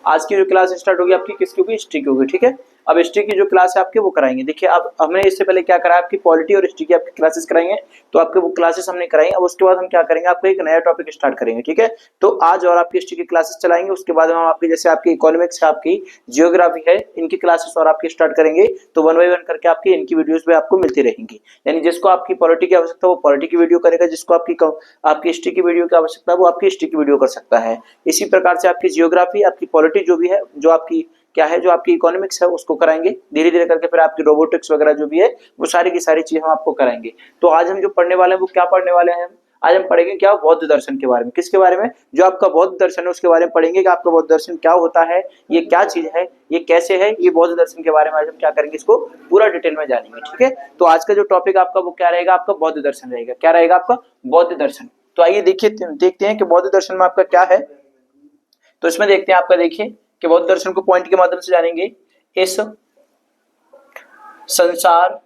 आज की जो क्लास स्टार्ट होगी आपकी किसकी होगी, हिस्ट्री की होगी। ठीक है, अब हिस्ट्री की जो क्लास है आपकी वो कराएंगे। देखिए अब हमने इससे पहले क्या करा, आपकी पॉलिटी और हिस्ट्री की आपकी क्लासेस कराएंगे, तो आपके वो क्लासेस हमने कराई। अब उसके बाद हम क्या करेंगे, आपको एक नया टॉपिक स्टार्ट करेंगे। ठीक है, तो आज और आपकी हिस्ट्री की क्लासेस चलाएंगे, उसके बाद हम आपकी जैसे आपकी इकोनॉमिक्स है, आपकी जियोग्राफी है, इनकी क्लासेस और आपकी स्टार्ट करेंगे। तो 1 बाय 1 करके आपकी इनकी वीडियोस भी आपको मिलती रहेंगी। यानी जिसको आपकी पॉलिटी की आवश्यकता वो पॉलिटी की वीडियो करेगा, जिसको आपकी हिस्ट्री की वीडियो की आवश्यकता वो आपकी हिस्ट्री की वीडियो कर सकता है। इसी प्रकार से आपकी जियोग्राफी, आपकी पॉलिटी जो भी है, जो आपकी क्या है, जो आपकी इकोनॉमिक्स है उसको कराएंगे धीरे धीरे करके। फिर आपकी रोबोटिक्स वगैरह जो भी है वो सारी की सारी चीजें हम आपको कराएंगे। तो आज हम जो पढ़ने वाले हैं वो क्या पढ़ने वाले हैं, आज हम पढ़ेंगे क्या, बौद्ध दर्शन के बारे में। किसके बारे में, जो आपका बौद्ध दर्शन है उसके बारे में पढ़ेंगे कि आपका बौद्ध दर्शन क्या होता है, ये क्या चीज है, ये कैसे है, ये बौद्ध दर्शन के बारे में आज हम क्या करेंगे, इसको पूरा डिटेल में जानेंगे। ठीक है, तो आज का जो टॉपिक आपका वो क्या रहेगा, आपका बौद्ध दर्शन रहेगा। क्या रहेगा आपका, बौद्ध दर्शन। तो आइए देखते हैं कि बौद्ध दर्शन में आपका क्या है। तो इसमें देखते हैं आपका, देखिए कि बौद्ध दर्शन को पॉइंट के माध्यम से जानेंगे। इस संसार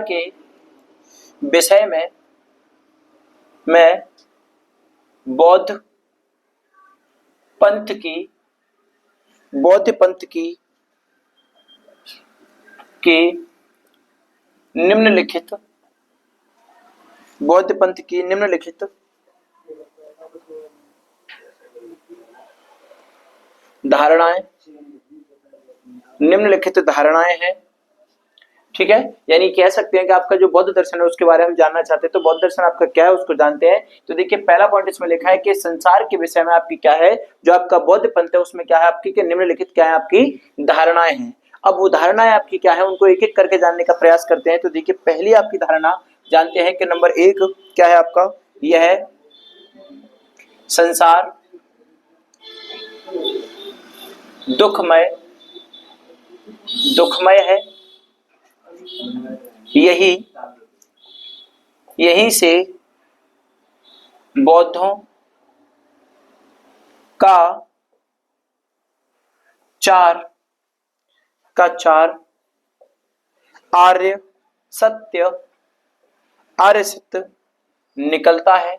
के विषय में मैं बौद्ध पंथ की निम्नलिखित धारणाएं हैं। ठीक है, यानी कह सकते हैं कि आपका जो बौद्ध दर्शन है उसके बारे में जानना चाहते हैं तो बौद्ध दर्शन आपका क्या है उसको जानते हैं। तो देखिए पहला पॉइंट इसमें लिखा है कि संसार के विषय में आपकी क्या है, जो आपका बौद्ध पंथ है उसमें क्या है आपकी, कि निम्नलिखित क्या है आपकी धारणाएं हैं। अब वो धारणाएं आपकी क्या है उनको एक एक करके जानने का प्रयास करते हैं। तो देखिए पहली आपकी धारणा जानते हैं कि नंबर 1 क्या है आपका, यह है संसार दुखमय है। यही से बौद्धों का चार आर्य सत्य निकलता है।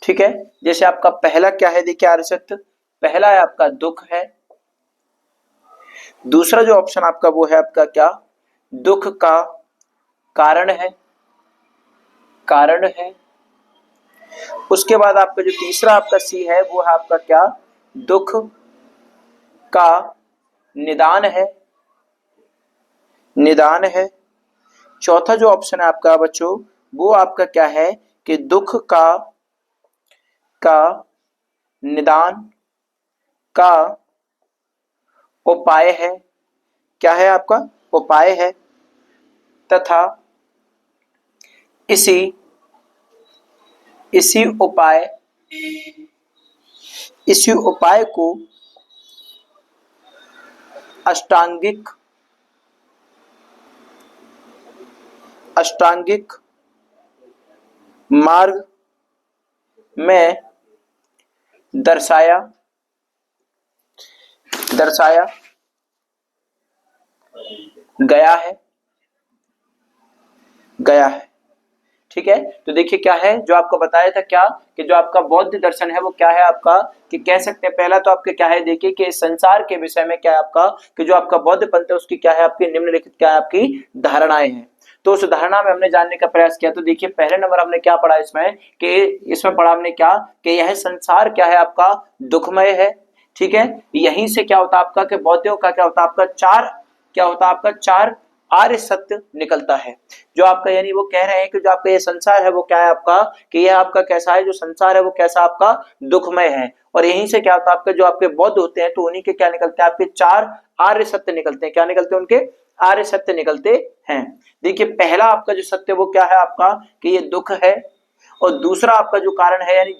ठीक है, जैसे आपका पहला क्या है, देखिए आर्य सत्य, पहला है आपका दुख है। दूसरा जो ऑप्शन आपका वो है आपका क्या, दुख का कारण है। उसके बाद आपका जो तीसरा आपका सी है वो है आपका क्या, दुख का निदान है। चौथा जो ऑप्शन है आपका बच्चों वो आपका क्या है, कि दुख का निदान का उपाय है। क्या है आपका, उपाय है, तथा इसी उपाय को अष्टांगिक मार्ग में दर्शाया गया है। ठीक है, तो देखिए क्या है जो आपको बताया था क्या, कि जो आपका बौद्ध दर्शन है वो क्या है आपका, कि कह सकते हैं पहला तो आपके क्या है, देखिए कि संसार के विषय में क्या है आपका, कि जो आपका बौद्ध पंथ है उसकी क्या है आपकी निम्नलिखित क्या है आपकी धारणाएं हैं। तो उस धारणा में हमने जानने का प्रयास किया। तो देखिए पहले नंबर हमने क्या पढ़ा इसमें, कि इसमें पढ़ा हमने क्या, कि यह संसार क्या है आपका दुखमय है। ठीक है, यहीं से क्या होता आपका, कि बौद्धों का क्या होता आपका चार आर्य सत्य निकलता है। जो आपका यानी वो कह रहे हैं कि जो आपका ये संसार है वो क्या है आपका, कि यह आपका कैसा है, जो संसार है वो कैसा आपका दुखमय है। और यहीं से क्या होता है आपका, जो आपके बौद्ध होते हैं तो उन्हीं के क्या निकलते हैं आपके 4 आर्य सत्य निकलते हैं। क्या निकलते हैं उनके, आर्य सत्य निकलते हैं। देखिए पहला आपका जो सत्य वो क्या है आपका, कि ये दुख है। और दूसरा आपका जो कारण है, यानी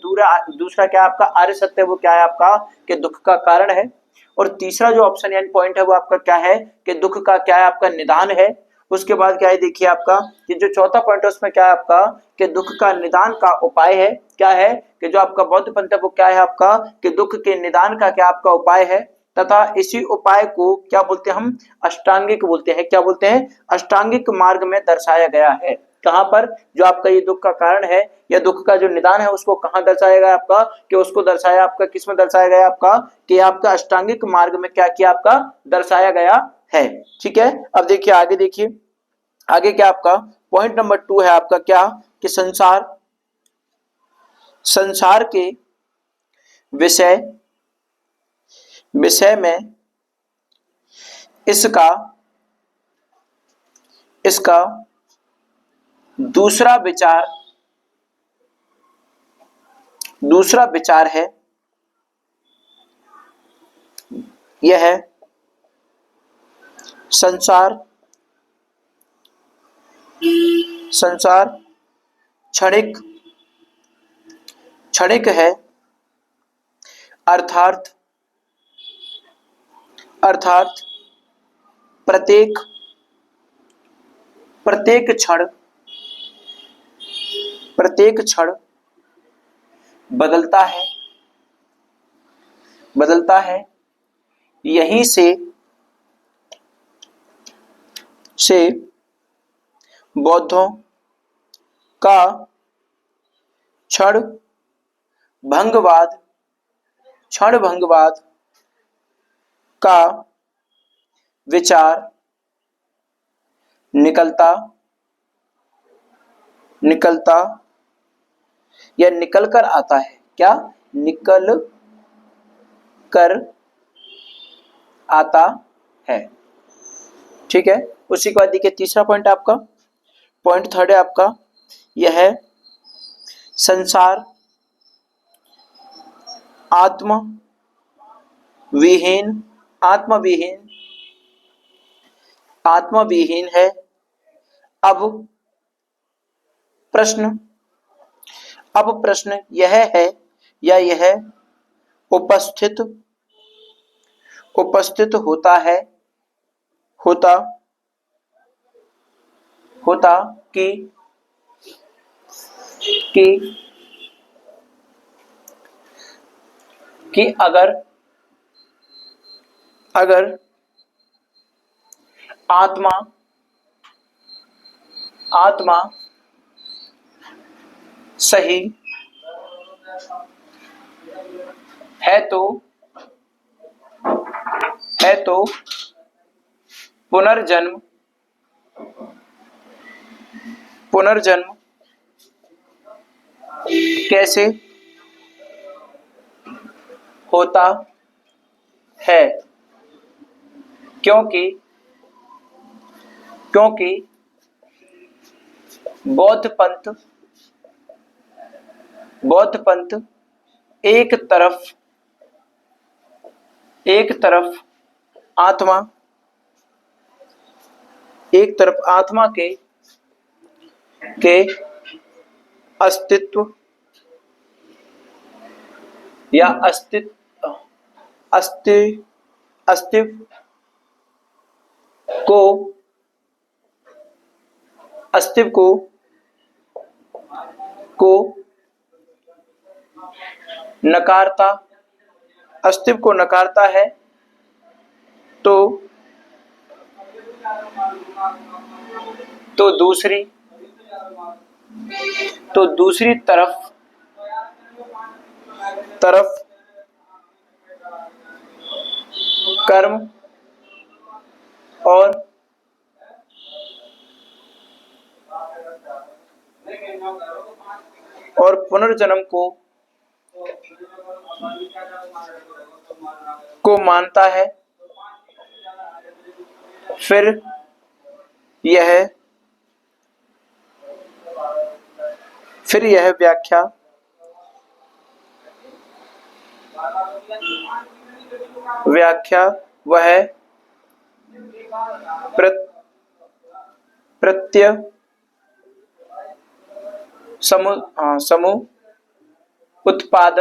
दूसरा क्या आपका आर्य सत्य वो क्या है आपका, कि दुख का कारण है। और तीसरा जो ऑप्शन यानी पॉइंट है वो आपका क्या है, कि दुख का क्या है आपका निदान है। उसके बाद क्या है देखिए आपका, कि जो चौथा पॉइंट है उसमें क्या है आपका, कि दुख का निदान का उपाय है। क्या है, कि जो आपका बौद्ध पंथ है वो क्या है आपका, कि दुख के निदान का क्या आपका उपाय है। तथा इसी उपाय को क्या बोलते हैं, हम अष्टांगिक बोलते हैं। क्या बोलते हैं, अष्टांगिक मार्ग में दर्शाया गया है। कहां पर, जो आपका ये दुख का कारण है या दुख का जो निदान है उसको कहां दर्शाया गया आपका, कि उसको दर्शाया आपका किस में दर्शाया गया आपका, कि आपका अष्टांगिक मार्ग में क्या किया आपका, दर्शाया गया है। ठीक है, अब देखिए आगे, देखिए आगे क्या आपका पॉइंट नंबर 2 है आपका, क्या कि संसार के विषय में इसका दूसरा विचार है, यह है संसार क्षणिक है, अर्थात प्रत्येक क्षण बदलता है। यहीं से बौद्धों का क्षण भंगवाद का विचार निकलता या निकल कर आता है। क्या, निकल कर आता है। ठीक है, उसी के बाद देखिए तीसरा पॉइंट आपका, पॉइंट 3 है आपका, यह है संसार आत्म विहीन है। अब प्रश्न यह है, या यह उपस्थित होता कि अगर आत्मा सही है तो पुनर्जन्म कैसे होता है, क्योंकि बौद्ध पंथ एक तरफ आत्मा के अस्तित्व या अस्तित्व को नकारता है, तो दूसरी तरफ कर्म और पुनर्जन्म को मानता है। फिर यह व्याख्या वह समूह उत्पाद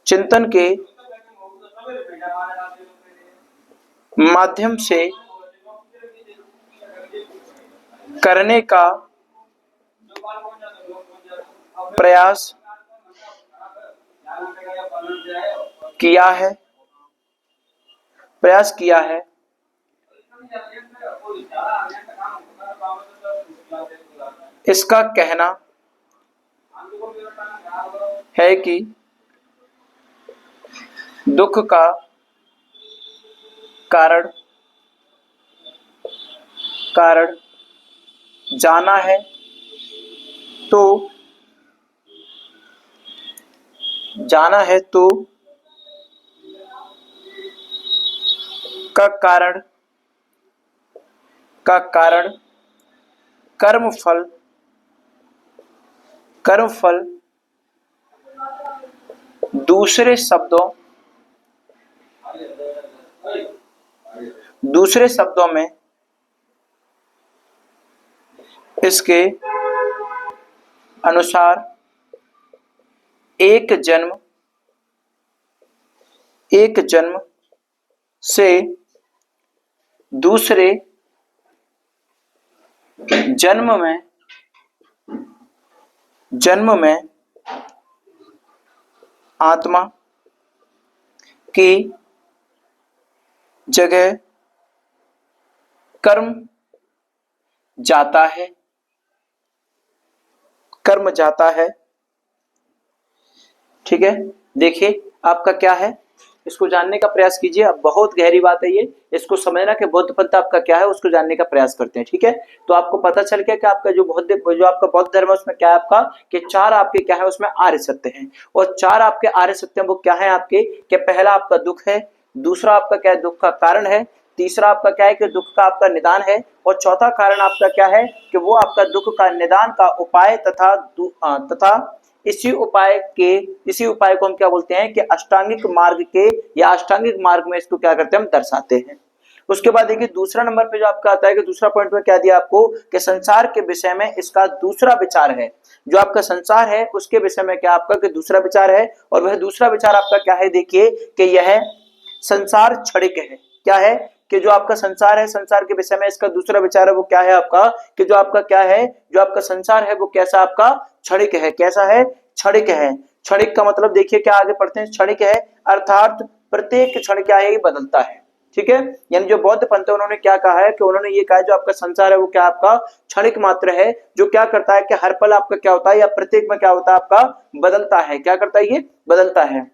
चिंतन के माध्यम से करने का प्रयास किया है, प्रयास किया है। इसका कहना है कि दुख का कारण जाना है तो का कारण कर्मफल दूसरे शब्दों में इसके अनुसार एक जन्म से दूसरे जन्म में आत्मा की जगह कर्म जाता है। ठीक है, देखिए आपका क्या है, इसको जानने का प्रयास कीजिए। अब बहुत गहरी बात है ये, इसको समझना कि बौद्ध पंथ आपका क्या है उसको जानने का प्रयास करते हैं। ठीक है, तो आपको पता चल गया कि आपका जो आपका बौद्ध धर्म है उसमें क्या है आपका कि चार आपके क्या है उसमें आर्य सत्य हैं, और चार आपके आर्य सत्य वो क्या है आपके कि पहला आपका दुख है, दूसरा आपका क्या है दुख का कारण है, तीसरा आपका क्या है कि दुख का आपका निदान है, और चौथा कारण आपका क्या है कि वो आपका दुख का निदान का उपाय तथा इसी उपाय को हम क्या बोलते हैं कि अष्टांगिक मार्ग के या अष्टांगिक मार्ग में इसको क्या करते हैं हम दर्शाते हैं। उसके बाद देखिए दूसरा नंबर पे जो आपका आता है कि दूसरा पॉइंट में क्या दिया आपको कि संसार के विषय में इसका दूसरा विचार है। जो आपका संसार है उसके विषय में क्या आपका कि दूसरा विचार है, और वह दूसरा विचार आपका क्या है देखिए कि यह संसार क्षणिक है। क्या है कि जो आपका संसार है, संसार के विषय में इसका दूसरा विचार है वो क्या है आपका कि जो आपका क्या है जो आपका संसार है वो कैसा आपका क्षणिक है। कैसा है? क्षणिक है। क्षणिक का मतलब देखिए क्या आगे पढ़ते हैं, क्षणिक है अर्थात प्रत्येक क्षण क्या है ये बदलता है। ठीक है, यानी जो बौद्ध पंथ है उन्होंने क्या कहा है कि उन्होंने ये कहा है जो आपका संसार है वो क्या आपका क्षणिक मात्र है, जो क्या करता है कि हर पल आपका क्या होता है या प्रत्येक में क्या होता है आपका बदलता है। क्या करता है? ये बदलता है।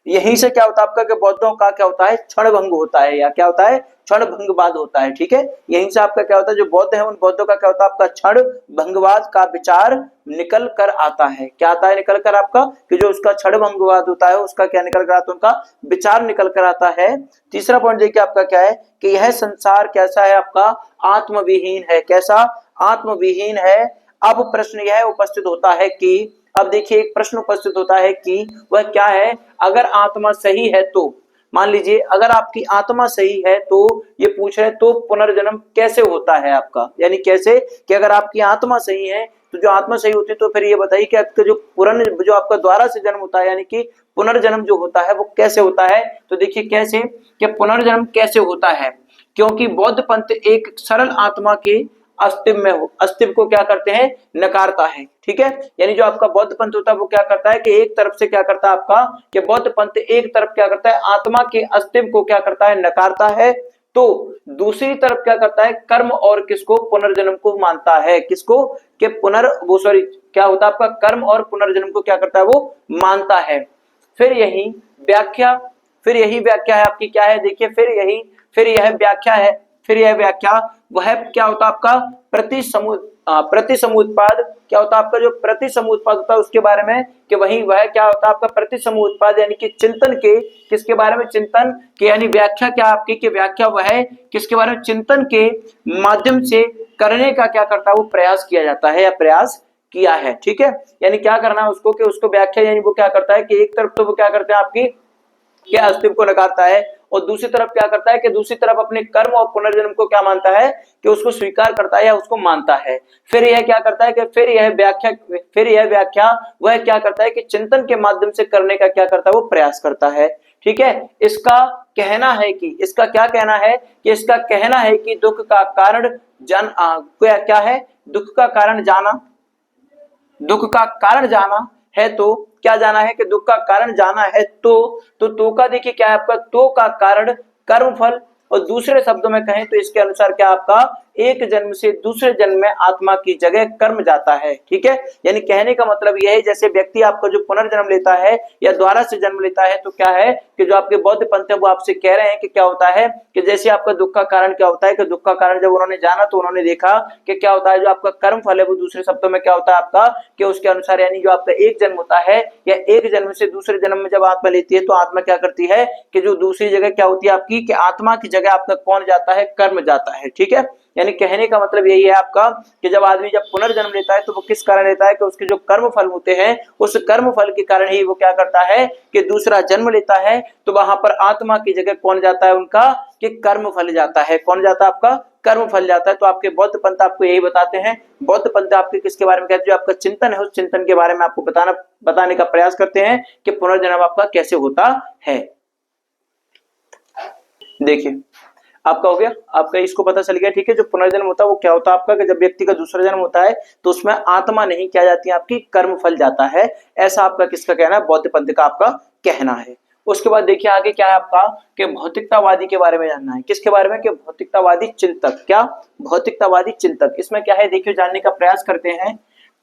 यही से क्या होता है आपका कि बौद्धों का क्या होता है क्षण भंग होता है, या क्या होता है क्षण भंगवाद होता है। ठीक है, यहीं से आपका क्या होता है जो बौद्ध है उन बौद्धों का क्या होता है आपका क्षण भंगवाद का विचार निकल कर आता है। क्या आता है निकल कर आपका कि जो उसका क्षण भंगवाद होता है उसका क्या निकल कर आता है, उनका विचार निकल कर आता है। तीसरा पॉइंट देखिए आपका क्या है कि यह संसार कैसा है आपका आत्मविहीन है। कैसा? आत्मविहीन है। अब प्रश्न यह उपस्थित होता है कि अब देखिए एक प्रश्न उपस्थित होता है कि वह क्या है, अगर आत्मा सही है तो मान लीजिए अगर आपकी आत्मा सही है तो ये पूछ रहे तो पुनर्जन्म कैसे होता है आपका, यानी कैसे कि अगर आपकी आत्मा सही है तो जो आत्मा सही होती है तो फिर ये बताइए कि आपका जो आपका द्वारा से जन्म होता है यानी कि पुनर्जन्म जो होता है वो कैसे होता है। तो देखिए कैसे कि पुनर्जन्म कैसे होता है, क्योंकि बौद्ध पंथ एक सरल आत्मा के अस्तित्व को क्या करते हैं नकारता है। ठीक है, यानी जो आपका बौद्ध पंथ होता है वो क्या करता है कि एक तरफ से क्या करता है आपका कि बौद्ध पंथ एक तरफ क्या करता है आत्मा के अस्तित्व को क्या करता है नकारता है, तो दूसरी तरफ क्या करता है कर्म और किसको पुनर्जन्म को मानता है। किसको? कि क्या होता है आपका कर्म और पुनर्जन्म को क्या करता है वो मानता है। फिर यही व्याख्या है आपकी क्या है देखिए फिर यह व्याख्या वह क्या होता है आपका प्रतिसमुत्पाद क्या होता है आपका जो प्रतिसमुत्पाद होता है उसके बारे में कि वह क्या होता है आपका प्रतिसमुत्पाद यानी कि चिंतन के किसके बारे में चिंतन के यानी व्याख्या क्या आपकी कि व्याख्या वह है किसके बारे में चिंतन के माध्यम से करने का क्या करता है वो प्रयास किया जाता है या प्रयास किया है। ठीक है, यानी क्या करना है उसको कि उसको व्याख्या यानी वो क्या करता है कि एक तरफ तो वो क्या करते हैं आपकी क्या अस्तित्व को नकारता है और दूसरी तरफ क्या करता है कि दूसरी तरफ अपने कर्म और पुनर्जन्म को क्या मानता है कि उसको स्वीकार करता है या उसको मानता है। फिर यह क्या करता है कि फिर यह व्याख्या वह क्या करता है कि चिंतन के माध्यम से करने का क्या करता है वो प्रयास करता है। ठीक है, इसका कहना है कि इसका क्या कहना है कि इसका कहना है कि दुख का कारण क्या है दुख का कारण दुख का कारण जाना है तो क्या जाना है कि दुख का कारण जाना है तो का देखिए क्या है आपका, तो का कारण कर्मफल, और दूसरे शब्दों में कहें तो इसके अनुसार क्या आपका, एक जन्म से दूसरे जन्म में आत्मा की जगह कर्म जाता है। ठीक है, यानी कहने का मतलब यह है जैसे व्यक्ति आपका जो पुनर्जन्म लेता है या द्वारा से जन्म लेता है तो क्या है कि जो आपके बौद्ध पंथ है वो आपसे कह रहे हैं कि क्या होता है कि जैसे आपका दुख का कारण क्या होता है कि दुख का कारण जब उन्होंने जाना तो उन्होंने देखा कि क्या होता है जो आपका कर्म फल है वो दूसरे शब्दों में क्या होता है आपका, कि उसके अनुसार यानी जो आपका एक जन्म होता है या एक जन्म से दूसरे जन्म में जब आत्मा लेती है तो आत्मा क्या करती है कि जो दूसरी जगह क्या होती है आपकी, कि आत्मा की जगह आपका कौन जाता है, कर्म जाता है। ठीक है, यानी कहने का मतलब यही है आपका कि जब आदमी जब पुनर्जन्म लेता है तो वो किस कारण लेता है कि उसके जो कर्म फल होते हैं उस कर्म फल के कारण ही वो क्या करता है कि दूसरा जन्म लेता है, तो वहां पर आत्मा की जगह कौन जाता है उनका, कि कर्म फल जाता है। कौन जाता है आपका, कर्म फल जाता है। तो आपके बौद्ध पंथ आपको यही बताते हैं, बौद्ध पंथ आपके किसके बारे में कहते हैं, जो आपका चिंतन है उस चिंतन के बारे में आपको बताने का प्रयास करते हैं कि पुनर्जन्म आपका कैसे होता है। देखिए आपका हो गया, आपका इसको पता चल गया। ठीक है, जो पुनर्जन्म होता है वो क्या होता है आपका, कि जब व्यक्ति का दूसरा जन्म होता है तो उसमें आत्मा नहीं क्या जाती है आपकी, कर्म फल जाता है। ऐसा आपका किसका कहना है, बौद्ध पंथ का आपका कहना है। उसके बाद देखिए आगे क्या है आपका, कि भौतिकतावादी के बारे में जानना है। किसके बारे में, कि भौतिकतावादी चिंतक। क्या, भौतिकतावादी चिंतक। इसमें क्या है देखिए जानने का प्रयास करते हैं।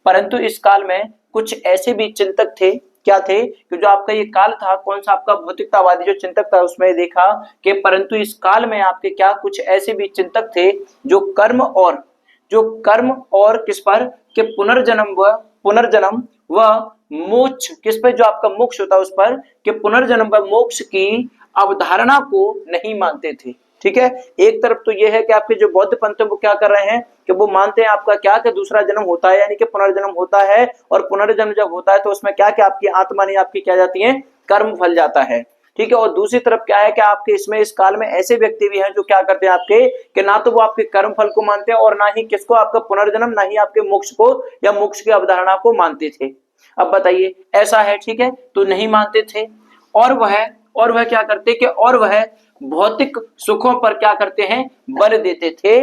परंतु इस काल में कुछ ऐसे भी चिंतक थे, क्या थे, कि जो आपका ये काल था कौन सा आपका, भौतिकतावादी जो चिंतक था उसमें देखा कि परंतु इस काल में आपके क्या कुछ ऐसे भी चिंतक थे जो कर्म और किस पर, कि पुनर्जन्म व मोक्ष, किस पर, जो आपका मोक्ष होता है उस पर, कि पुनर्जन्म व मोक्ष की अवधारणा को नहीं मानते थे। ठीक है, एक तरफ तो यह है कि आपके जो बौद्ध पंथ वो क्या कर रहे हैं कि वो मानते हैं आपका क्या, कि दूसरा जन्म होता है यानी कि पुनर्जन्म होता है, और पुनर्जन्म जब होता है तो उसमें क्या कि आपकी आत्मा नहीं आपकी क्या जाती है, कर्म फल जाता है। ठीक है, और दूसरी तरफ क्या है कि आपके इसमें इस काल में ऐसे व्यक्ति भी हैं जो क्या करते हैं आपके, कि ना तो वो आपके कर्म फल को मानते हैं और ना ही किसको, आपका पुनर्जन्म, ना ही आपके मोक्ष को या मोक्ष की अवधारणा को मानते थे। अब बताइए ऐसा है, ठीक है, तो नहीं मानते थे और वह क्या करते कि और वह भौतिक सुखों पर क्या करते हैं, बल देते थे,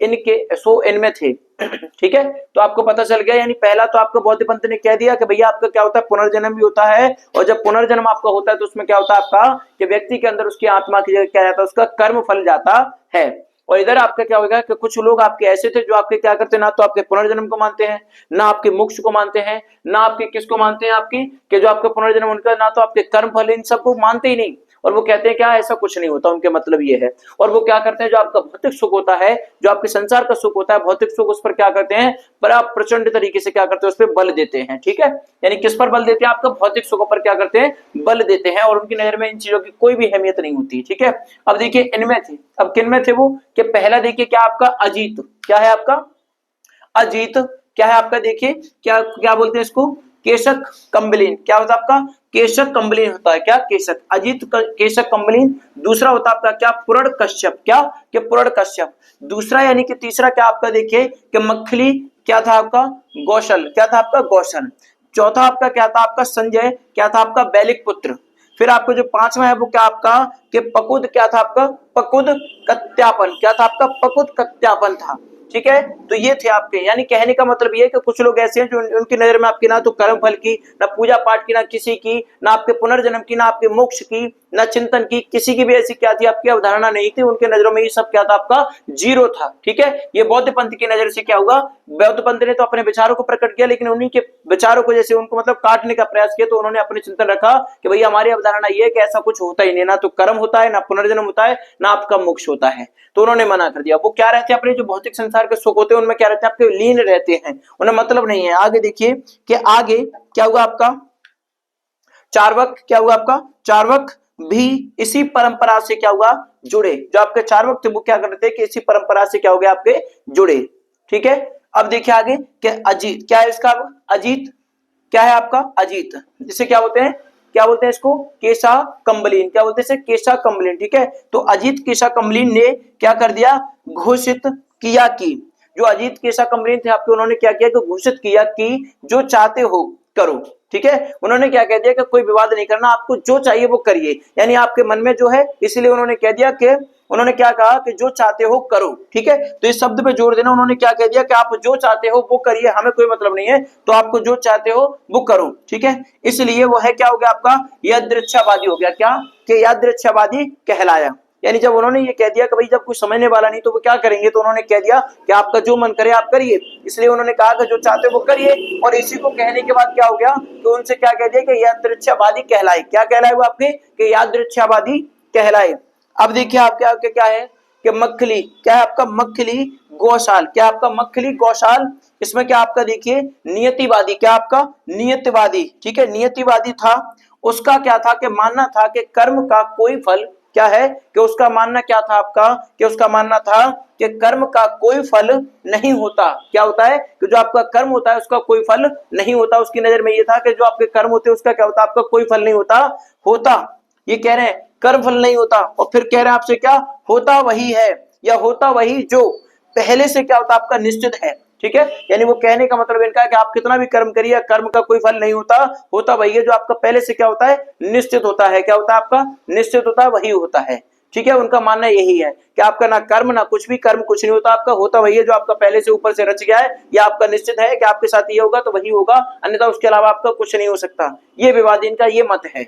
इनमें थे। ठीक है, तो आपको पता चल गया, यानी पहला तो आपको बौद्ध पंथ ने कह दिया कि भैया आपका क्या होता है, पुनर्जन्म भी होता है, और जब पुनर्जन्म आपका होता है तो उसमें क्या होता है आपका, कि व्यक्ति के अंदर उसकी आत्मा की जगह क्या जाता है, उसका कर्म फल जाता है। और इधर आपका क्या होगा कि कुछ लोग आपके ऐसे थे जो आपके क्या करते हैं, ना तो आपके पुनर्जन्म को मानते हैं, ना आपके मोक्ष को मानते हैं, ना आपके किसको मानते हैं, आपकी कि जो आपका पुनर्जन्म उनका, ना तो आपके कर्म फल, इन सबको मानते ही नहीं। और वो कहते हैं क्या, ऐसा कुछ नहीं होता, उनके मतलब ये है। और वो क्या करते हैं, जो आपका भौतिक सुख होता है, जो आपके संसार का सुख होता है, भौतिक सुख, उस पर क्या करते हैं, बड़ा प्रचंड तरीके से क्या करते हैं, उस पर बल देते हैं। ठीक है, यानी किस पर बल देते हैं, आपका भौतिक सुखों पर क्या करते हैं, बल देते हैं, और उनकी नजर में इन चीजों की कोई भी अहमियत नहीं होती। ठीक है, अब देखिए इनमें थे, अब किन में थे वो, कि पहला देखिए क्या आपका अजीत, क्या है आपका अजीत, क्या है आपका, देखिए क्या क्या बोलते हैं इसको, केशक कम्बलीन। क्या होता है आपका, केशक कम्बलीन होता है, क्या केशक, अजीत केशक कम्बलीन। दूसरा होता है आपका क्या, पुरण कश्यप, क्या कि पुरण कश्यप। दूसरा यानी कि तीसरा क्या आपका देखिए कि मखली, क्या था आपका, गौशल, क्या था आपका, गौशल। चौथा आपका क्या था आपका, संजय, क्या था आपका, बैलिक पुत्र। फिर आपका जो पांचवा है वो क्या आपका, कि पकुद, क्या था आपका, पकुद कत्यापन, क्या था आपका, पकुद कत्यापन था। ठीक है, तो ये थे आपके, यानी कहने का मतलब ये है कि कुछ लोग ऐसे हैं जो उनकी नजर में आपकी ना तो कर्म फल की, ना पूजा पाठ की, ना किसी की, ना आपके पुनर्जन्म की, ना आपके मोक्ष की, ना चिंतन की, किसी की भी ऐसी क्या थी आपकी अवधारणा नहीं थी। उनके नजरों में ये सब क्या था आपका, जीरो था। ठीक है, ये बौद्ध पंथ की नजर से क्या हुआ, बौद्ध पंथ ने तो अपने विचारों को प्रकट किया, लेकिन उन्हीं के विचारों को जैसे उनको मतलब काटने का प्रयास किया, तो उन्होंने अपने चिंतन रखा कि भैया हमारी अवधारणा ये है कि ऐसा कुछ होता ही नहीं, ना तो कर्म होता है, ना पुनर्जन्म होता है, ना आपका मोक्ष होता है। तो उन्होंने मना कर दिया। वो क्या रहते हैं, अपने जो भौतिक संसार के सुख होते हैं उनमें क्या रहते हैं, आपके लीन रहते हैं, उन्हें मतलब नहीं है। आगे देखिए कि आगे क्या हुआ आपका, चार्वक, क्या हुआ आपका, चार्वक भी इसी परंपरा से क्या हुआ, जुड़े। जो आपके चार्वक थे वो क्या करते थे कि इसी परंपरा से क्या हो गया, आपके जुड़े। ठीक है, अब देखिए आगे कि अजीत, क्या है इसका, अजीत क्या है आपका, अजीत, जिसे क्या बोलते हैं, क्या बोलते हैं इसको, केशा कम्बलीन। क्या बोलते हैं इसे, केशा कम्बलीन। ठीक है, तो अजीत केशा कम्बलीन ने क्या कर दिया, घोषित किया कि, जो अजीत केशा कम्बलीन थे आपके, उन्होंने क्या किया कि घोषित किया कि जो चाहते हो करो। ठीक है, उन्होंने क्या कह दिया कि कोई विवाद नहीं करना, आपको जो चाहिए वो करिए, यानी आपके मन में जो है, इसलिए उन्होंने कह दिया कि उन्होंने क्या कहा कि जो चाहते हो करो। ठीक है, तो इस शब्द पे जोर देना, उन्होंने क्या कह दिया कि आप जो चाहते हो वो करिए, हमें कोई मतलब नहीं है, तो आपको जो चाहते हो वो करो। ठीक है, इसलिए वो है क्या हो गया आपका यादृच्छावादी हो गया, क्या कि यादृच्छावादी कहलाया। यानी जब उन्होंने ये कह दिया कि भाई जब कुछ समझने वाला नहीं तो वो क्या करेंगे, तो उन्होंने कह दिया कि आपका जो मन करे आप करिए, इसलिए उन्होंने कहा कि जो चाहते हो वो करिए। और इसी को कहने के बाद क्या हो गया, तो उनसे क्या कह दिया कि यादृच्छावादी कहलाए। क्या कहलाए वो आपके, कि यादृच्छावादी कहलाए। अब देखिए आपके आगे क्या है कि मक्खली, क्या है आपका मक्खली गौशाल, क्या आपका मक्खली गौशाल, इसमें क्या आपका देखिए नियतिवादी, क्या आपका नियतिवादी। ठीक है, नियतिवादी था, उसका क्या था कि मानना था कि कर्म का कोई फल, क्या है कि उसका मानना क्या था आपका, कि उसका मानना था कि कर्म का कोई फल नहीं होता। क्या होता है कि जो आपका कर्म होता है उसका कोई फल नहीं होता। उसकी नजर में ये था कि जो आपके कर्म होते हैं उसका क्या होता है, आपका कोई फल नहीं होता। ये कह रहे हैं कर्म फल नहीं होता, और फिर कह रहे हैं आपसे क्या होता वही है, या होता वही जो पहले से क्या होता आपका निश्चित है। ठीक है, यानी वो कहने का मतलब इनका है कि आप कितना भी कर्म करिए, कर्म का कोई फल नहीं होता वही है जो आपका पहले से क्या होता है, निश्चित होता है। क्या होता है आपका निश्चित होता है, वही होता है। ठीक है, उनका मानना यही है कि आपका ना कर्म ना कुछ भी, कर्म कुछ नहीं होता, आपका होता वही है जो आपका पहले से ऊपर से रच गया है, या आपका निश्चित है कि आपके साथ ये होगा तो वही होगा, अन्यथा उसके अलावा आपका कुछ नहीं हो सकता। ये विवादी इनका ये मत है।